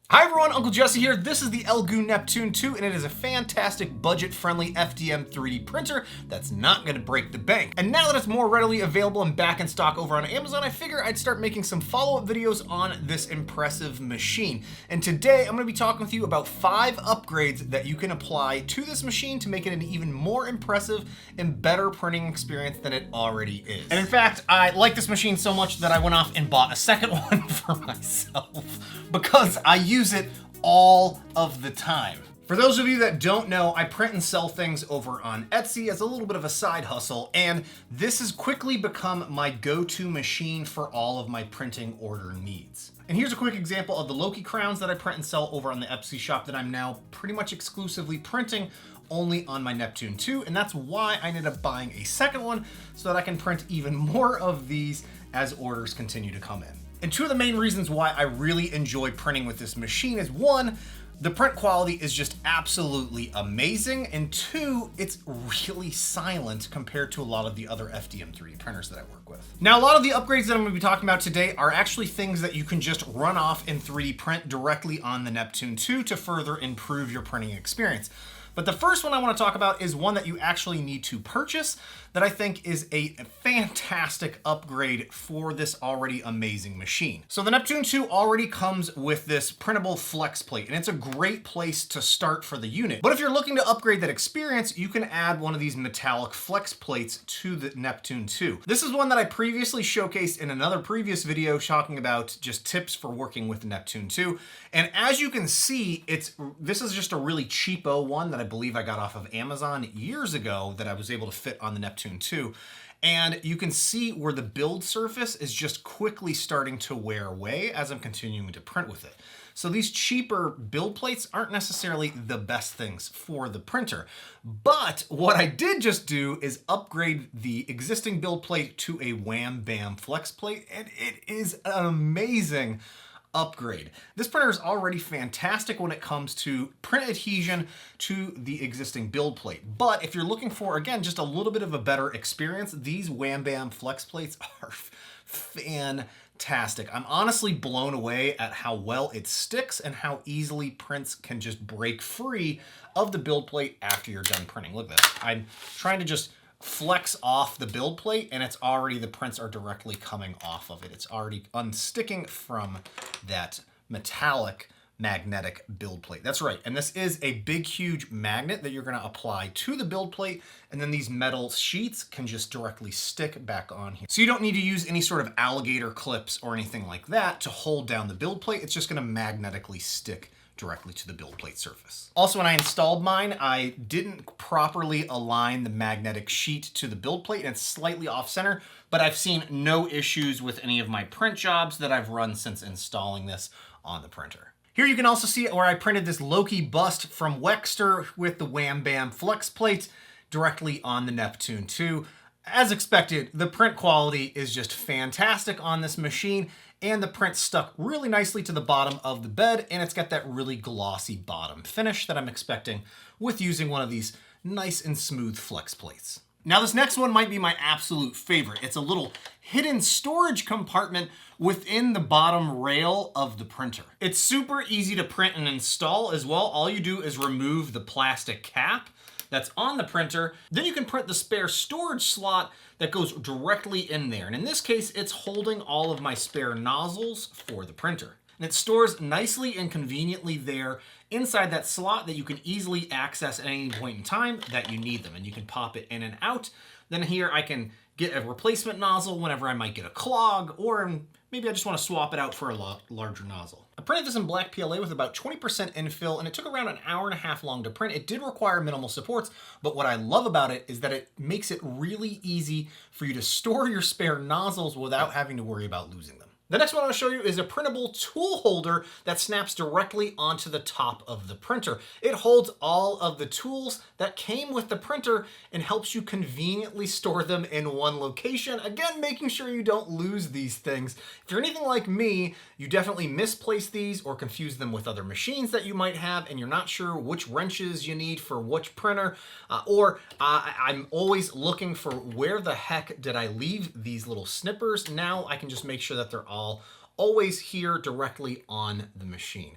Hi everyone, UncleJessy here. This is the Elegoo Neptune 2, and it is a fantastic budget-friendly FDM 3D printer that's not going to break the bank. And now that it's more readily available and back in stock over on Amazon, I figure I'd start making some follow-up videos on this impressive machine. And today I'm going to be talking with you about 5 upgrades that you can apply to this machine to make it an even more impressive and better printing experience than it already is. And in fact, I like this machine so much that I went off and bought a second one for myself because I use it all of the time. For those of you that don't know, I print and sell things over on Etsy as a little bit of a side hustle, and this has quickly become my go-to machine for all of my printing order needs. And here's a quick example of the Loki crowns that I print and sell over on the Etsy shop that I'm now pretty much exclusively printing only on my Neptune 2, and that's why I ended up buying a second one so that I can print even more of these as orders continue to come in. And two of the main reasons why I really enjoy printing with this machine is, one, the print quality is just absolutely amazing, and two, it's really silent compared to a lot of the other FDM 3D printers that I work with. Now, a lot of the upgrades that I'm going to be talking about today are actually things that you can just run off in 3D print directly on the Neptune 2 to further improve your printing experience. But the first one I want to talk about is one that you actually need to purchase that I think is a fantastic upgrade for this already amazing machine. So the Neptune 2 already comes with this printable flex plate, and it's a great place to start for the unit. But if you're looking to upgrade that experience, you can add one of these metallic flex plates to the Neptune 2. This is one that I previously showcased in another previous video talking about just tips for working with the Neptune 2. And as you can see, this is just a really cheapo one that I believe I got off of Amazon years ago that I was able to fit on the Neptune 2. And you can see where the build surface is just quickly starting to wear away as I'm continuing to print with it. So these cheaper build plates aren't necessarily the best things for the printer. But what I did just do is upgrade the existing build plate to a WhamBam Flexplate, and it is an amazing upgrade. This printer is already fantastic when it comes to print adhesion to the existing build plate. But if you're looking for, again, just a little bit of a better experience, these WhamBam Flex plates are fantastic. I'm honestly blown away at how well it sticks and how easily prints can just break free of the build plate after you're done printing. Look at this. I'm trying to just flex off the build plate, and it's already, the prints are directly coming off of it. It's already unsticking from that metallic magnetic build plate. That's right. And this is a big, huge magnet that you're going to apply to the build plate, and then these metal sheets can just directly stick back on here. So you don't need to use any sort of alligator clips or anything like that to hold down the build plate. It's just going to magnetically stick directly to the build plate surface. Also, when I installed mine, I didn't properly align the magnetic sheet to the build plate, and it's slightly off center, but I've seen no issues with any of my print jobs that I've run since installing this on the printer. Here you can also see where I printed this Loki bust from Wekster with the WhamBam Flexplate directly on the Neptune 2. As expected, the print quality is just fantastic on this machine, and the print stuck really nicely to the bottom of the bed, and it's got that really glossy bottom finish that I'm expecting with using one of these nice and smooth flex plates. Now, this next one might be my absolute favorite. It's a little hidden storage compartment within the bottom rail of the printer. It's super easy to print and install as well. All you do is remove the plastic cap that's on the printer. Then you can print the spare storage slot that goes directly in there. And in this case, it's holding all of my spare nozzles for the printer. And it stores nicely and conveniently there inside that slot that you can easily access at any point in time that you need them. And you can pop it in and out. Then here I can get a replacement nozzle whenever I might get a clog, or maybe I just want to swap it out for a larger nozzle. I printed this in black PLA with about 20% infill, and it took around an hour and a half long to print. It did require minimal supports, but what I love about it is that it makes it really easy for you to store your spare nozzles without having to worry about losing them. The next one I want to show you is a printable tool holder that snaps directly onto the top of the printer. It holds all of the tools that came with the printer and helps you conveniently store them in one location. Again, making sure you don't lose these things. If you're anything like me, you definitely misplace these or confuse them with other machines that you might have, and you're not sure which wrenches you need for which printer, I'm always looking for where the heck did I leave these little snippers. Now I can just make sure that they're always here directly on the machine.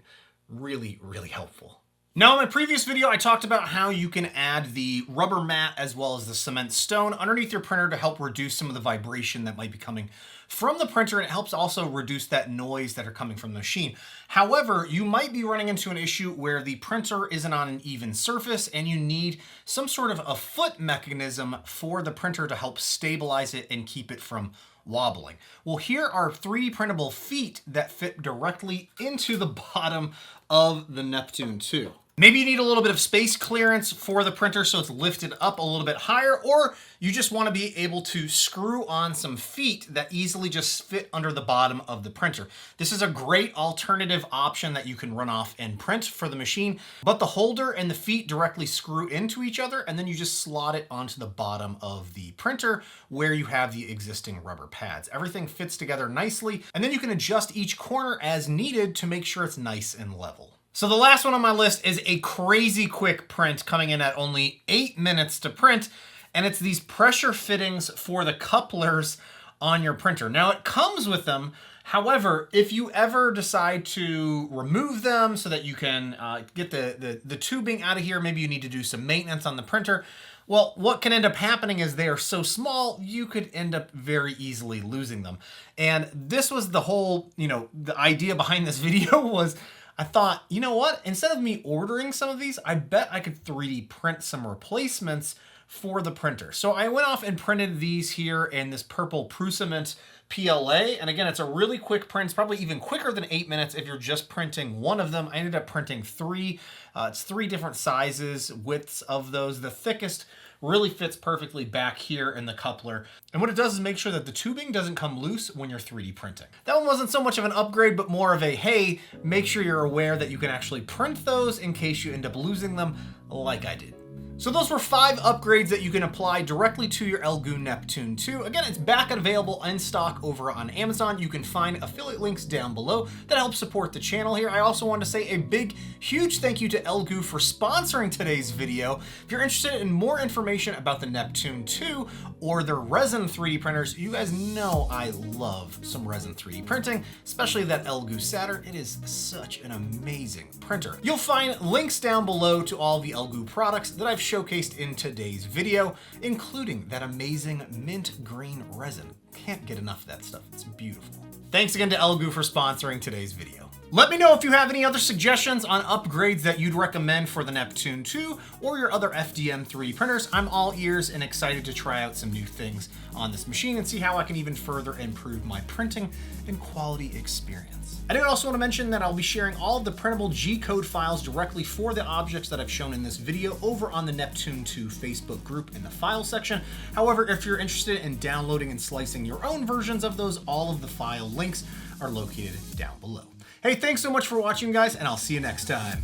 really, really helpful. Now, in my previous video, I talked about how you can add the rubber mat as well as the cement stone underneath your printer to help reduce some of the vibration that might be coming from the printer, and it helps also reduce that noise that are coming from the machine. However, you might be running into an issue where the printer isn't on an even surface and you need some sort of a foot mechanism for the printer to help stabilize it and keep it from wobbling. Well, here are 3D printable feet that fit directly into the bottom of the Neptune 2. Maybe you need a little bit of space clearance for the printer so it's lifted up a little bit higher, or you just want to be able to screw on some feet that easily just fit under the bottom of the printer. This is a great alternative option that you can run off and print for the machine, but the holder and the feet directly screw into each other, and then you just slot it onto the bottom of the printer where you have the existing rubber pads. Everything fits together nicely, and then you can adjust each corner as needed to make sure it's nice and level. So the last one on my list is a crazy quick print coming in at only 8 minutes to print, and it's these pressure fittings for the couplers on your printer. Now it comes with them. However, if you ever decide to remove them so that you can get the tubing out of here, maybe you need to do some maintenance on the printer, well, what can end up happening is they are so small, you could end up very easily losing them. And this was the whole, the idea behind this video was, I thought, you know what? Instead of me ordering some of these, I bet I could 3D print some replacements for the printer. So I went off and printed these here in this purple Prusament PLA. And again, it's a really quick print. It's probably even quicker than 8 minutes if you're just printing one of them. I ended up printing 3. It's 3 different sizes, widths of those. The thickest really fits perfectly back here in the coupler. And what it does is make sure that the tubing doesn't come loose when you're 3D printing. That one wasn't so much of an upgrade, but more of a, hey, make sure you're aware that you can actually print those in case you end up losing them like I did. So those were 5 upgrades that you can apply directly to your Elegoo Neptune 2. Again, it's back and available in stock over on Amazon. You can find affiliate links down below that help support the channel here. I also want to say a big, huge thank you to Elegoo for sponsoring today's video. If you're interested in more information about the Neptune 2 or their resin 3D printers, you guys know I love some resin 3D printing, especially that Elegoo Saturn. It is such an amazing printer. You'll find links down below to all the Elegoo products that I've showcased in today's video, including that amazing mint green resin. Can't get enough of that stuff. It's beautiful. Thanks again to Elegoo for sponsoring today's video. Let me know if you have any other suggestions on upgrades that you'd recommend for the Neptune 2 or your other FDM 3D printers. I'm all ears and excited to try out some new things on this machine and see how I can even further improve my printing and quality experience. I did also want to mention that I'll be sharing all of the printable G-code files directly for the objects that I've shown in this video over on the Neptune 2 Facebook group in the file section. However, if you're interested in downloading and slicing your own versions of those, all of the file links are located down below. Hey, thanks so much for watching, guys, and I'll see you next time.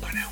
Bye now.